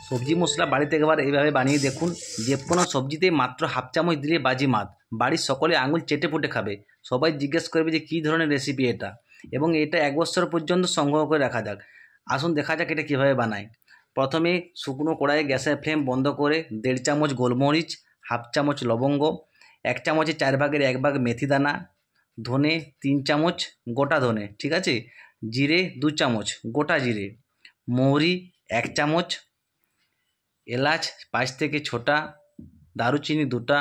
সবজি মশলা বাড়িতে একবার এইভাবে বানিয়ে দেখুন। যে কোনো সবজিতে মাত্র হাফ চামচ দিলে বাজিমাত। বাড়ির সকলে আঙুল চেটে পুটে খাবে। সবাই জিজ্ঞেস করবে যে কী ধরনের রেসিপি এটা, এবং এটা 1 বছর পর্যন্ত সংগ্রহ করে রাখা যাক। আসুন দেখা যাক এটা কীভাবে বানায়। প্রথমে শুকনো কড়াইয়ে গ্যাসের ফ্লেম বন্ধ করে 1.5 চামচ গোলমরিচ, হাফ চামচ লবঙ্গ, 1 চামচে 4 ভাগের 1 ভাগ মেথি দানা, ধনে 3 চামচ গোটা ধনে, ঠিক আছে, জিরে 2 চামচ গোটা জিরে, মৌরি 1 চামচ, এলাচ 5 থেকে 6টা, দারুচিনি 2টা,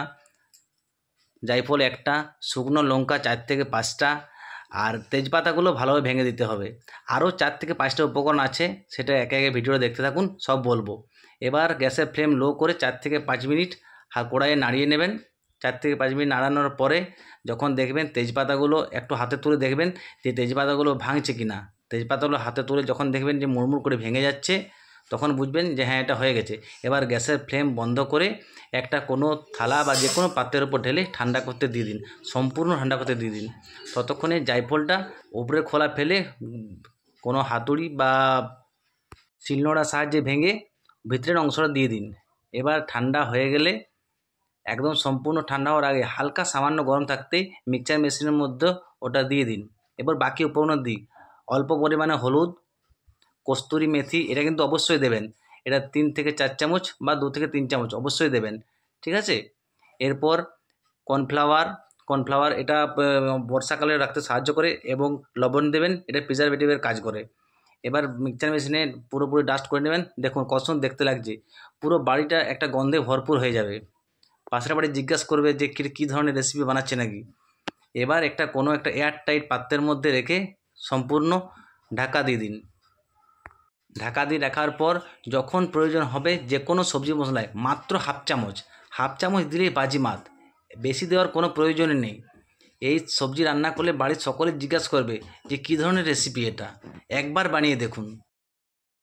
জায়ফল 1টা, শুকনো লঙ্কা 4 থেকে 5টা, আর তেজপাতাগুলো ভালোভাবে ভেঙে দিতে হবে। আরও 4 থেকে 5টা উপকরণ আছে, সেটা একে একে ভিডিওটা দেখতে থাকুন, সব বলবো। এবার গ্যাসের ফ্লেম লো করে 4 থেকে 5 মিনিট কড়াইয়ে নাড়িয়ে নেবেন। 4 থেকে 5 মিনিট নাড়ানোর পরে যখন দেখবেন তেজপাতাগুলো একটু হাতে তুলে দেখবেন যে তেজপাতাগুলো ভাঙছে কিনা। তেজপাতাগুলো হাতে তুলে যখন দেখবেন যে মুড়মুড় করে ভেঙে যাচ্ছে, তখন বুঝবেন যে হ্যাঁ এটা হয়ে গেছে। এবার গ্যাসের ফ্লেম বন্ধ করে একটা কোনো থালা বা যে কোনো পাত্রের উপর ঢেলে ঠান্ডা করতে দিয়ে দিন, সম্পূর্ণ ঠান্ডা করতে দিয়ে দিন। ততক্ষণে জায়ফলটা উপরে খোলা ফেলে কোনো হাতুড়ি বা শিলনোড়ার সাহায্যে ভেঙে ভিতরের অংশটা দিয়ে দিন। এবার ঠান্ডা হয়ে গেলে একদম সম্পূর্ণ ঠান্ডা হওয়ার আগে হালকা সামান্য গরম থাকতেই মিক্সচার মেশিনের মধ্যে ওটা দিয়ে দিন। এবার বাকি উপকরণ দিই। অল্প পরিমাণে হলুদ, কস্তুরি মেথি, এটা কিন্তু অবশ্যই দেবেন। এটা 3 থেকে 4 চামচ বা 2 থেকে 3 চামচ অবশ্যই দেবেন, ঠিক আছে। এরপর কর্নফ্লাওয়ার এটা বর্ষাকালে রাখতে সাহায্য করে, এবং লবণ দেবেন, এটা প্রিজারভেটিভের কাজ করে। এবার মিক্সচার মেশিনে পুরোপুরি ডাস্ট করে নেবেন। দেখুন কত সুন্দর দেখতে লাগছে, পুরো বাড়িটা একটা গন্ধে ভরপুর হয়ে যাবে। পাশের বাড়ি জিজ্ঞাসা করবে যে কী ধরনের রেসিপি বানাচ্ছে নাকি। এবার কোনো একটা এয়ার টাইট পাত্রের মধ্যে রেখে সম্পূর্ণ ঢাকা দিয়ে দিন। ঢাকা দিয়ে রাখার পর যখন প্রয়োজন হবে যে কোনো সবজি মশলায় মাত্র হাফ চামচ দিলেই বাজিমাত। বেশি দেওয়ার কোনো প্রয়োজনই নেই। এই সবজি রান্না করলে বাড়ির সকলে জিজ্ঞাসা করবে যে কী ধরনের রেসিপি এটা, একবার বানিয়ে দেখুন।